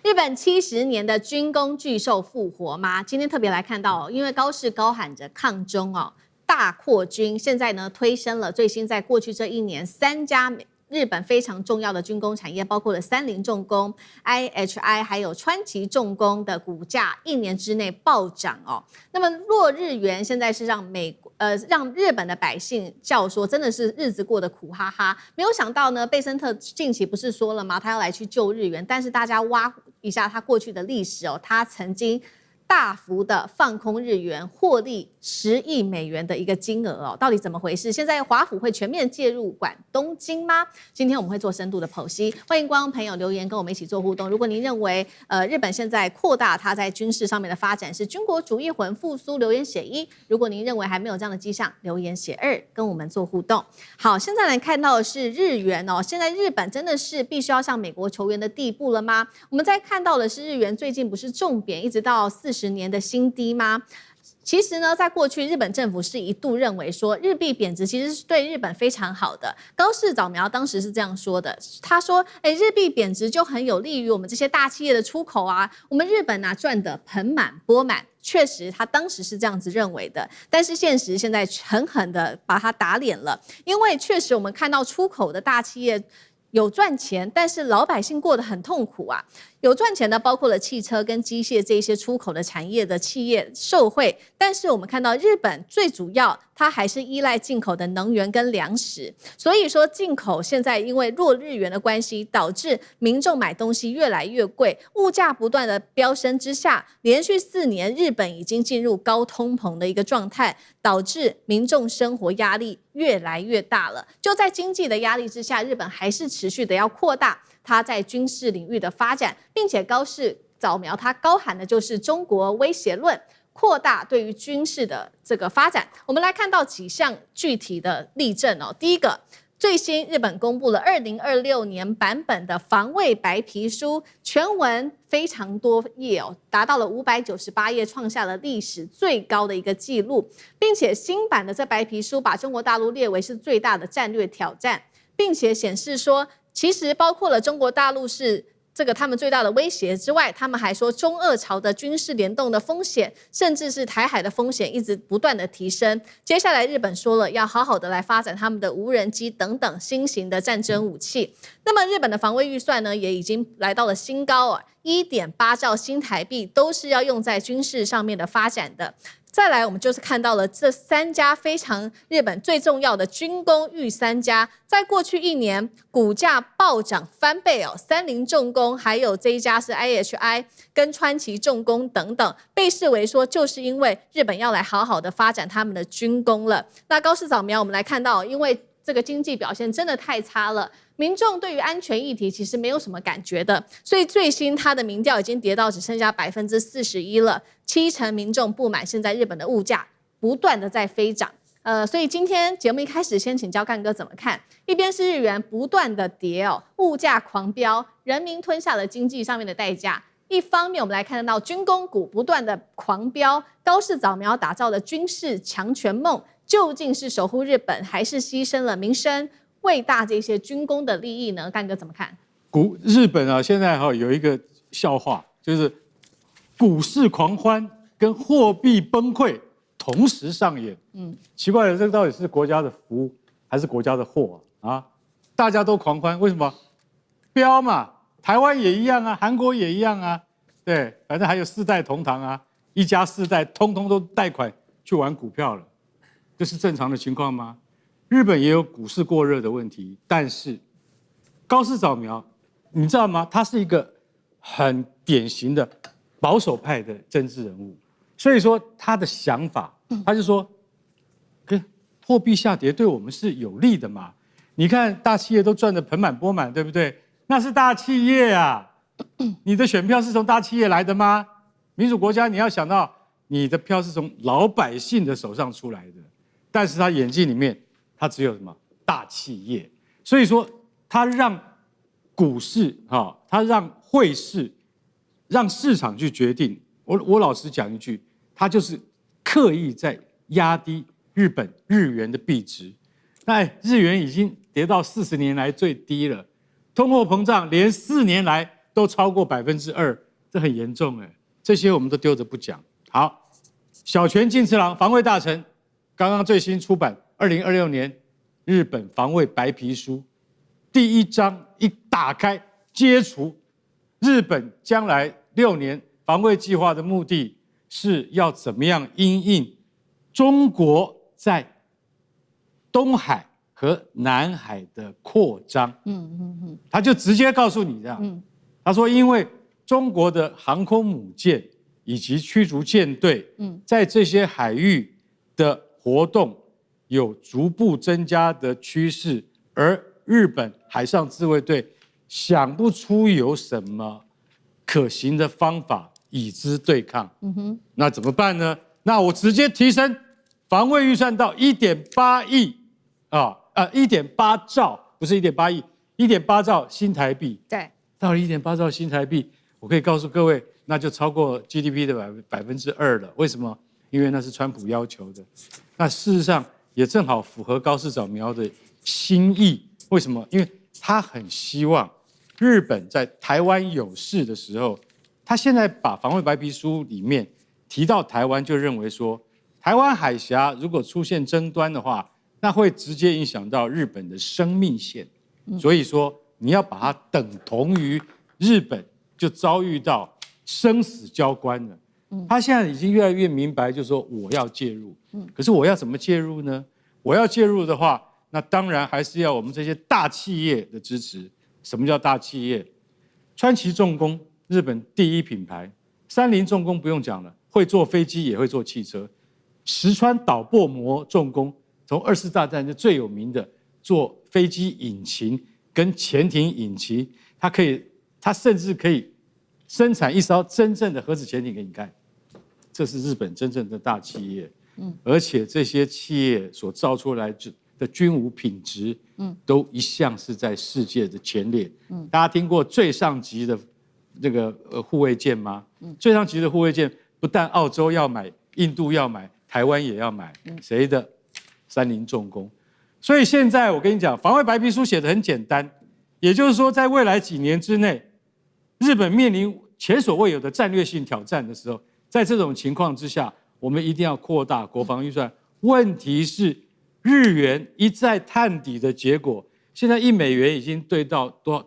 日本70年的军工巨兽复活吗？今天特别来看到因为高市高喊着抗中大扩军，现在呢推升了最新在过去这一年3家日本非常重要的军工产业，包括了三菱重工、IHI 还有川崎重工的股价1年之内暴涨那么弱日元现在是让日本的百姓叫说真的是日子过得苦哈哈。没有想到呢，贝森特近期不是说了吗？他要来去救日元，但是大家挖一下他过去的历史他曾经大幅的放空日元，获利10亿美元的一个金额到底怎么回事？现在华府会全面介入管东京吗？今天我们会做深度的剖析，欢迎观众朋友留言跟我们一起做互动。如果您认为日本现在扩大它在军事上面的发展是军国主义混复苏，留言写1；如果您认为还没有这样的迹象，留言写2，跟我们做互动。好，现在来看到的是日元现在日本真的是必须要向美国求援的地步了吗？我们在看到的是日元最近不是重贬一直到40年的新低吗？其实呢，在过去日本政府是一度认为说日币贬值其实是对日本非常好的。高市早苗当时是这样说的，他说日币贬值就很有利于我们这些大企业的出口啊，我们日本赚得盆满钵满。确实他当时是这样子认为的，但是现实现在狠狠的把他打脸了，因为确实我们看到出口的大企业有赚钱，但是老百姓过得很痛苦啊。有赚钱的包括了汽车跟机械这些出口的产业的企业受惠，但是我们看到日本最主要它还是依赖进口的能源跟粮食，所以说进口现在因为弱日元的关系，导致民众买东西越来越贵，物价不断的飙升之下，连续4年日本已经进入高通膨的一个状态，导致民众生活压力越来越大了。就在经济的压力之下，日本还是持续的要扩大它在军事领域的发展，并且高市早苗他高喊的就是中国威胁论，扩大对于军事的这个发展。我们来看到几项具体的例证第一个，最新日本公布了2026年版本的防卫白皮书，全文非常多页达到了598页，创下了历史最高的一个记录，并且新版的这白皮书把中国大陆列为是最大的战略挑战，并且显示说其实包括了中国大陆是这个他们最大的威胁之外，他们还说中俄朝的军事联动的风险，甚至是台海的风险一直不断的提升。接下来日本说了要好好的来发展他们的无人机等等新型的战争武器。那么日本的防卫预算呢，也已经来到了新高1.8兆新台币，都是要用在军事上面的发展的。再来我们就是看到了这3家非常日本最重要的军工御3家，在过去1年股价暴涨翻倍三菱重工还有这一家是 IHI 跟川崎重工等等，被视为说就是因为日本要来好好的发展他们的军工了。那高市早苗我们来看到，因为这个经济表现真的太差了，民众对于安全议题其实没有什么感觉的，所以最新他的民调已经跌到只剩下41%了，70%民众不满现在日本的物价不断的在飞涨。所以今天节目一开始先请教干哥怎么看？一边是日元不断的跌物价狂飙，人民吞下了经济上面的代价；一方面我们来看得到军工股不断的狂飙，高市早苗打造的军事强权梦，究竟是守护日本，还是牺牲了民生伟大这些军工的利益呢？干哥怎么看？日本现在有一个笑话，就是股市狂欢跟货币崩溃同时上演。奇怪了，这个到底是国家的福还是国家的祸啊？大家都狂欢，为什么？飙嘛，台湾也一样啊，韩国也一样啊，对，反正还有4代同堂啊，一家4代通通都贷款去玩股票了，这是正常的情况吗？日本也有股市过热的问题，但是高市早苗，你知道吗？他是一个很典型的保守派的政治人物，所以说他的想法，他就说，跟货币下跌对我们是有利的嘛。你看大企业都赚得盆满钵满，对不对？那是大企业啊，你的选票是从大企业来的吗？民主国家你要想到，你的票是从老百姓的手上出来的，但是他眼睛里面，他只有什么大企业，所以说他让股市他让汇市，让市场去决定。我老实讲一句，他就是刻意在压低日元的币值。那日元已经跌到40年来最低了，通货膨胀连4年来都超过2%，这很严重哎。这些我们都丢着不讲。好，小泉进次郎防卫大臣刚刚最新出版2026年日本防卫白皮书，第1章一打开，揭除日本将来6年防卫计划的目的是要怎么样因应中国在东海和南海的扩张。他就直接告诉你这样，他说因为中国的航空母舰以及驱逐舰队，在这些海域的活动有逐步增加的趋势，而日本海上自卫队想不出有什么可行的方法以之对抗。那怎么办呢？那我直接提升防卫预算到1.8亿1.8兆，不是1.8亿，1.8兆新台币。对，到了1.8兆新台币，我可以告诉各位，那就超过 GDP 的2%了。为什么？因为那是川普要求的。那事实上也正好符合高市早苗的心意。为什么？因为他很希望日本在台湾有事的时候，他现在把防卫白皮书里面提到台湾，就认为说，台湾海峡如果出现争端的话，那会直接影响到日本的生命线。所以说，你要把它等同于日本就遭遇到生死交关了。他现在已经越来越明白，就是说我要介入。可是我要怎么介入呢？我要介入的话，那当然还是要我们这些大企业的支持。什么叫大企业？川崎重工，日本第1品牌；三菱重工不用讲了，会做飞机也会做汽车；石川岛薄膜重工，从2次大战就最有名的做飞机引擎跟潜艇引擎，它甚至可以生产一艘真正的核子潜艇给你看。这是日本真正的大企业。而且这些企业所造出来的军武品质，都一向是在世界的前列。大家听过最上级的这个护卫舰吗？最上级的护卫舰不但澳洲要买，印度要买，台湾也要买，谁的？三菱重工。所以现在我跟你讲，防卫白皮书写得很简单，也就是说，在未来几年之内，日本面临前所未有的战略性挑战的时候，在这种情况之下，我们一定要扩大国防预算。问题是，日元一再探底的结果，现在$1已经兑到多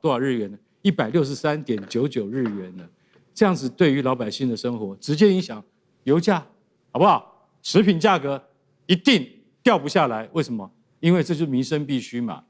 少日元了？163.99日元了。这样子对于老百姓的生活直接影响油价，好不好？食品价格一定掉不下来。为什么？因为这就是民生必须嘛。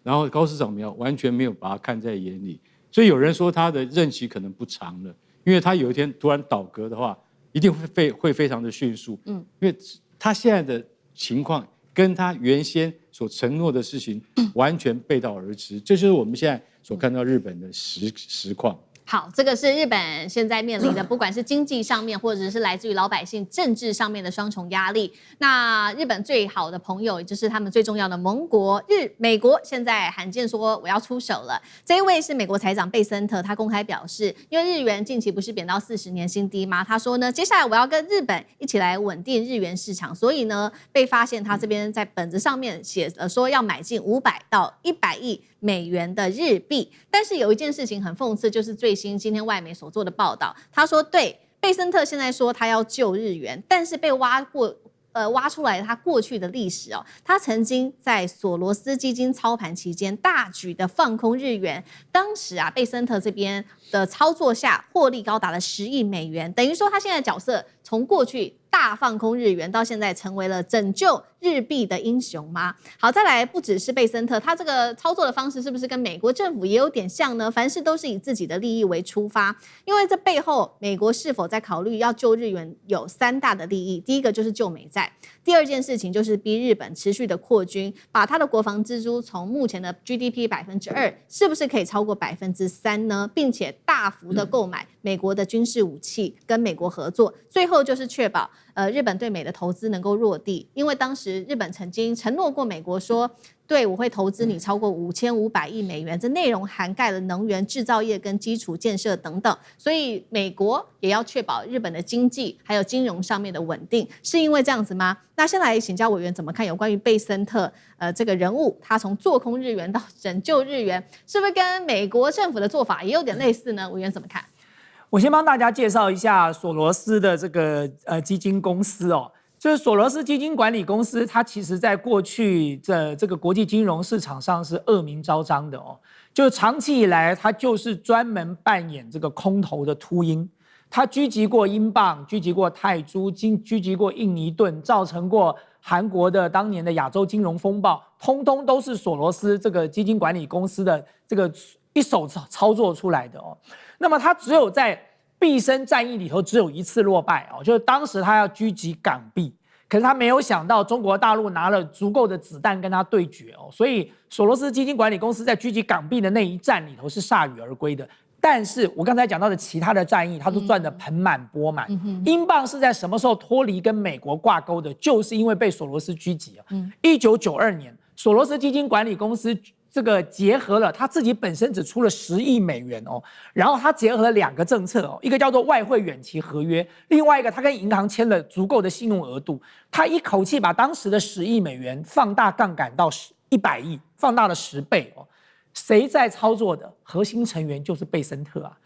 然后高市早苗完全没有把它看在眼里，所以有人说他的任期可能不长了，因为他有一天突然倒戈的话，一定会非常的迅速。因为他现在的情况跟他原先所承诺的事情完全背道而驰，这就是我们现在所看到日本的实况。好，这个是日本现在面临的，不管是经济上面，或者是来自于老百姓政治上面的双重压力。那日本最好的朋友，也就是他们最重要的盟国美国，现在罕见说我要出手了。这一位是美国财长贝森特，他公开表示，因为日元近期不是贬到40年新低吗？他说呢，接下来我要跟日本一起来稳定日元市场，所以呢，被发现他这边在本子上面写了说要买进500到100亿美元的日币。但是有一件事情很讽刺，就是最新今天外媒所做的报道，他说对贝森特现在说他要救日元，但是被挖出来他过去的历史哦，他曾经在索罗斯基金操盘期间大举的放空日元，当时啊贝森特这边的操作下获利高达了10亿美元，等于说他现在的角色从过去大放空日元到现在成为了拯救日币的英雄吗？好，再来不只是贝森特，他这个操作的方式是不是跟美国政府也有点像呢？凡事都是以自己的利益为出发，因为这背后美国是否在考虑要救日元有3大的利益，第一个就是救美债，第二件事情就是逼日本持续的扩军，把他的国防支出从目前的 GDP 2%，是不是可以超过3%呢？并且大幅的购买美国的军事武器，跟美国合作，最后就是确保日本对美的投资能够落地，因为当时日本曾经承诺过美国说，对，我会投资你超过5500亿美元，这内容涵盖了能源制造业跟基础建设等等，所以美国也要确保日本的经济还有金融上面的稳定，是因为这样子吗？那先来请教委员怎么看有关于贝森特这个人物，他从做空日元到拯救日元，是不是跟美国政府的做法也有点类似呢？委员怎么看？我先帮大家介绍一下索罗斯的这个基金公司哦。就是索罗斯基金管理公司，它其实在过去这个国际金融市场上是恶名昭彰的哦。就是长期以来，它就是专门扮演这个空头的秃鹰。它狙击过英镑，狙击过泰铢，狙击过印尼盾，造成过韩国的当年的亚洲金融风暴，通通都是索罗斯这个基金管理公司的这个一手操作出来的哦。那么它只有在毕生战役里头只有一次落败哦，就是当时他要狙击港币，可是他没有想到中国大陆拿了足够的子弹跟他对决哦，所以索罗斯基金管理公司在狙击港币的那一战里头是铩羽而归的。但是我刚才讲到的其他的战役，他都赚得盆满钵满。英镑是在什么时候脱离跟美国挂钩的？就是因为被索罗斯狙击啊。1992年，索罗斯基金管理公司这个结合了他自己本身只出了10亿美元哦，然后他结合了2个政策哦，一个叫做外汇远期合约，另外一个他跟银行签了足够的信用额度，他一口气把当时的10亿美元放大杠杆到100亿，放大了10倍哦。谁在操作的？核心成员就是贝森特啊。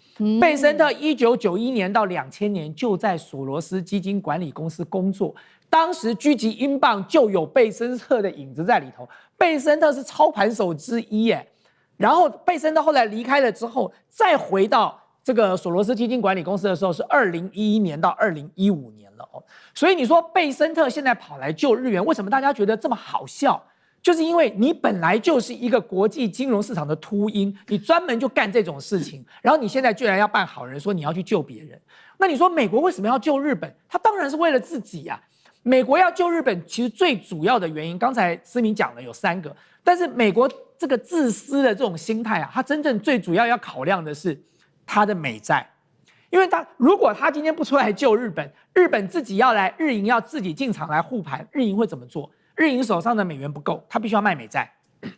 贝森特1991年到2000年就在索罗斯基金管理公司工作，当时狙击英镑就有贝森特的影子在里头。贝森特是操盘手之一耶。然后贝森特后来离开了之后，再回到这个索罗斯基金管理公司的时候是2011年到2015年了哦。所以你说贝森特现在跑来救日元，为什么大家觉得这么好笑？就是因为你本来就是一个国际金融市场的秃鹰，你专门就干这种事情，然后你现在居然要扮好人，说你要去救别人。那你说美国为什么要救日本？他当然是为了自己啊。美国要救日本，其实最主要的原因，刚才思明讲了有3个，但是美国这个自私的这种心态啊，他真正最主要要考量的是他的美债。因为如果他今天不出来救日本，日本自己要来，日银要自己进场来护盘，日银会怎么做？日银手上的美元不够，他必须要卖美债，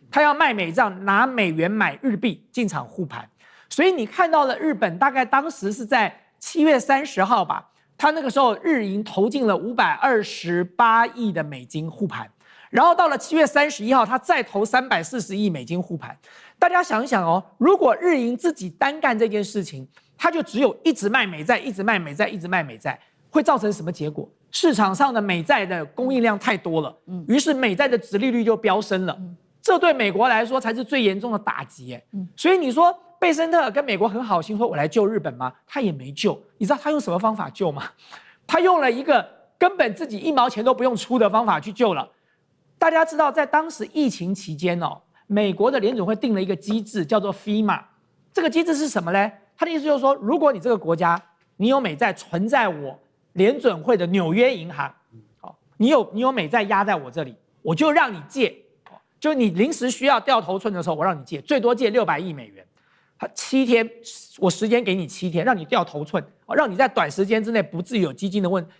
他要卖美债，拿美元买日币进场护盘。所以你看到了日本大概当时是在7月30号吧，他那个时候日银投进了528亿的美金护盘，然后到了7月31号，他再投340亿美金护盘。大家想一想哦，如果日银自己单干这件事情，他就只有一直卖美债，一直卖美债，一直卖美债，会造成什么结果？市场上的美债的供应量太多了，于是美债的殖利率就飙升了，这对美国来说才是最严重的打击。所以你说贝森特跟美国很好心说我来救日本吗？他也没救。你知道他用什么方法救吗？他用了一个根本自己1毛钱都不用出的方法去救了。大家知道在当时疫情期间哦，美国的联准会定了一个机制叫做 FEMA。 这个机制是什么呢？他的意思就是说，如果你这个国家你有美债存在我联准会的纽约银行，你有美债压在我这里，我就让你借，就你临时需要掉头寸的时候，我让你借，最多借600亿美元。7天，我时间给你7天，让你掉头寸，让你在短时间之内不至于有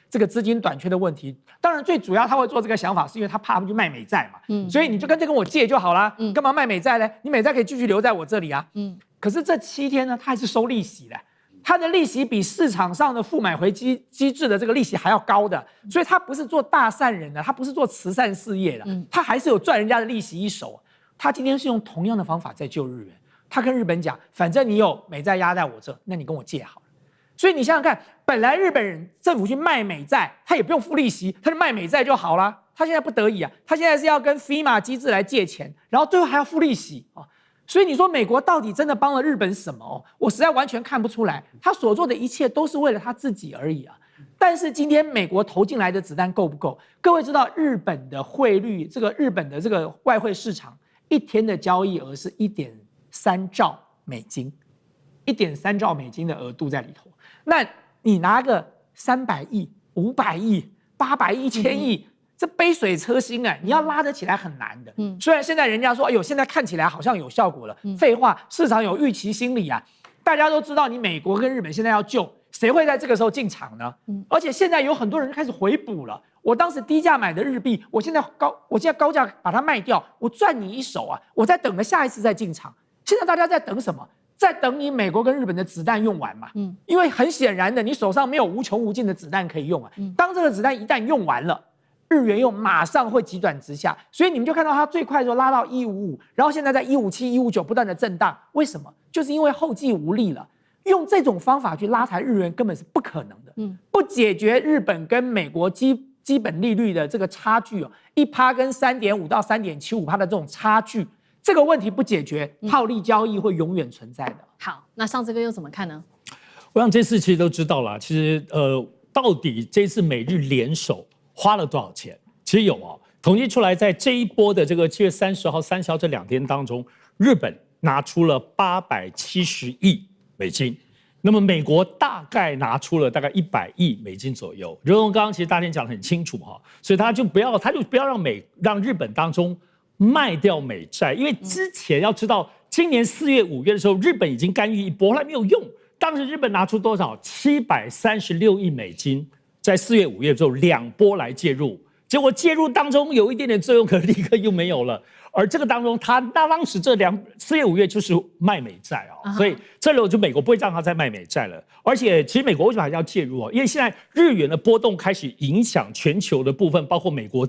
这个资金短缺的问题。当然，最主要他会做这个想法，是因为他怕他们去卖美债嘛。所以你就跟我借就好啦。干嘛卖美债呢？你美债可以继续留在我这里啊。可是这7天呢，他还是收利息的。它的利息比市场上的负买回机制的这个利息还要高的，所以他不是做大善人的，他不是做慈善事业的，他还是有赚人家的利息一手。他今天是用同样的方法在救日元，他跟日本讲，反正你有美债压在我这，那你跟我借好了。所以你想想看，本来日本人政府去卖美债，他也不用付利息，他就卖美债就好了。他现在不得已啊，他现在是要跟 FEMA 机制来借钱，然后最后还要付利息啊。所以你说美国到底真的帮了日本什么？我实在完全看不出来，他所做的一切都是为了他自己而已啊。但是今天美国投进来的子弹够不够？各位知道日本的汇率，日本的这个外汇市场一天的交易额是1.3兆美金，1.3兆美金的额度在里头。那你拿个300亿、500亿、800亿、1000亿。这杯水车薪你要拉得起来很难的。虽然现在人家说，哎呦，现在看起来好像有效果了。废话，市场有预期心理啊。大家都知道，你美国跟日本现在要救，谁会在这个时候进场呢？而且现在有很多人开始回补了。我当时低价买的日币，我现在高价把它卖掉，我赚你一手啊！我在等着下一次再进场。现在大家在等什么？在等你美国跟日本的子弹用完嘛。因为很显然的，你手上没有无穷无尽的子弹可以用啊。当这个子弹一旦用完了，日元又马上会急转直下，所以你们就看到它最快就拉到155，然后现在在157、159不断的震荡。为什么？就是因为后继无力了。用这种方法去拉抬日元根本是不可能的。不解决日本跟美国基本利率的这个差距哦，1%跟3.5%到3.75%的这种差距。这个问题不解决，套利交易会永远存在的。好，那上这个又怎么看呢？我想这次其实都知道了，其实到底这次美日联手花了多少钱？其实有统计出来，在这一波的这个7月30号、30号这2天当中，日本拿出了870亿美金，那么美国大概拿出了大概100亿美金左右。如同刚刚其实大天讲得很清楚所以他就不要让日本当中卖掉美债，因为之前要知道，今年4月、5月的时候，日本已经干预一波，后来没有用。当时日本拿出多少？736亿美金，在4月、5月之后2波来介入，结果介入当中有一点点作用，可立刻又没有了。而这个当中，当时4月、5月就是卖美债所以这里就美国不会让他再卖美债了。而且，其实美国为什么还是要介入因为现在日元的波动开始影响全球的部分，包括美国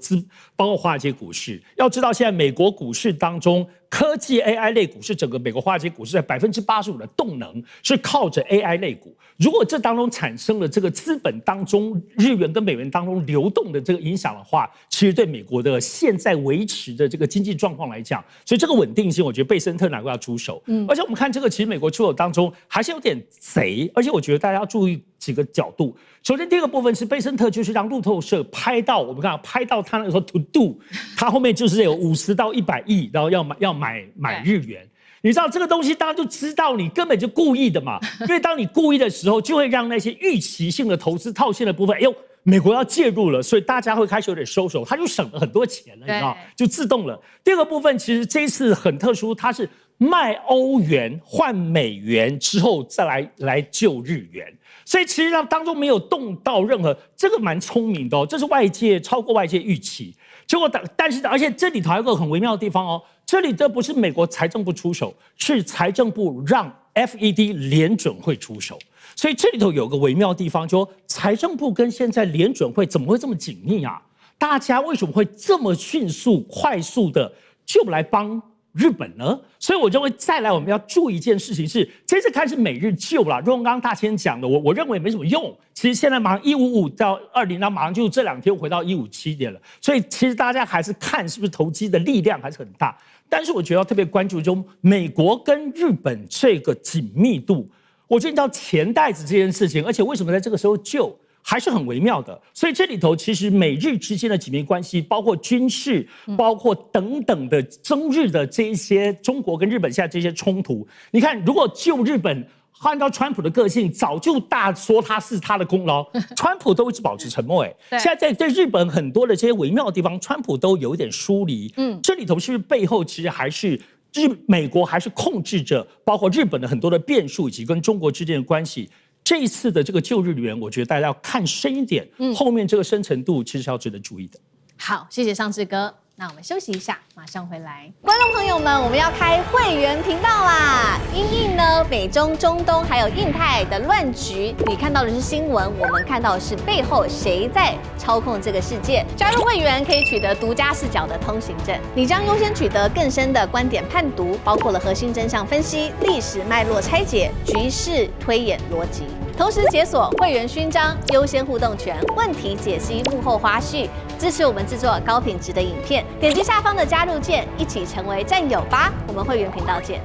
包括华尔街股市。要知道，现在美国股市当中，科技 AI 类股是整个美国华尔街股市在85%的动能是靠着 AI 类股。如果这当中产生了这个资本当中日元跟美元当中流动的这个影响的话，其实对美国的现在维持的这个经济状况来讲，所以这个稳定性，我觉得贝森特难怪要出手。而且我们看这个，其实美国出口当中还是有点贼，而且我觉得大家要注意几个角度。首先，第一个部分是贝森特就是让路透社拍到，我们看拍到他那个时候 to do， 他后面就是有50到100亿，然后要买日元。你知道这个东西，大家就知道你根本就故意的嘛。因为当你故意的时候，就会让那些预期性的投资套现的部分，美国要介入了，所以大家会开始有点收手，他就省了很多钱了，你知道，就自动了。第二个部分，其实这一次很特殊，它是卖欧元换美元之后再来救日元，所以其实当中没有动到任何，这个蛮聪明的这是超过外界预期。结果但是而且这里头还有个很微妙的地方这不是美国财政部出手，是财政部让 FED 联准会出手。所以这里头有个微妙的地方，就财政部跟现在联准会怎么会这么紧密啊？大家为什么会这么迅速、快速的就来帮日本呢？所以我认为再来我们要注意一件事情是，这次开始美日救了，如同刚刚大千讲的，我认为没什么用。其实现在马上155到20，那马上就这2天回到157点了。所以其实大家还是看是不是投机的力量还是很大。但是我觉得要特别关注中美国跟日本这个紧密度。我觉得你知道钱袋子这件事情，而且为什么在这个时候救，还是很微妙的。所以这里头其实美日之间的紧密关系，包括军事，包括等等的中日的这一些中国跟日本现在这些冲突，你看如果救日本，按照川普的个性，早就大说他是他的功劳，川普都一直保持沉默。现在在对日本很多的这些微妙的地方，川普都有一点疏离。这里头是不是背后其实还是？美国还是控制着包括日本的很多的变数以及跟中国之间的关系。这一次的这个救日元，我觉得大家要看深一点，后面这个深层度其实是要值得注意的。好，谢谢尚志哥。那我们休息一下，马上回来。观众朋友们，我们要开会员频道啦！因应呢美中、中东还有印太的乱局，你看到的是新闻，我们看到的是背后谁在操控这个世界。加入会员可以取得独家视角的通行证，你将优先取得更深的观点判读，包括了核心真相分析、历史脉络拆解、局势推演逻辑。同时解锁会员勋章、优先互动权、问题解析、幕后花絮，支持我们制作高品质的影片。点击下方的加入键，一起成为战友吧！我们会员频道见。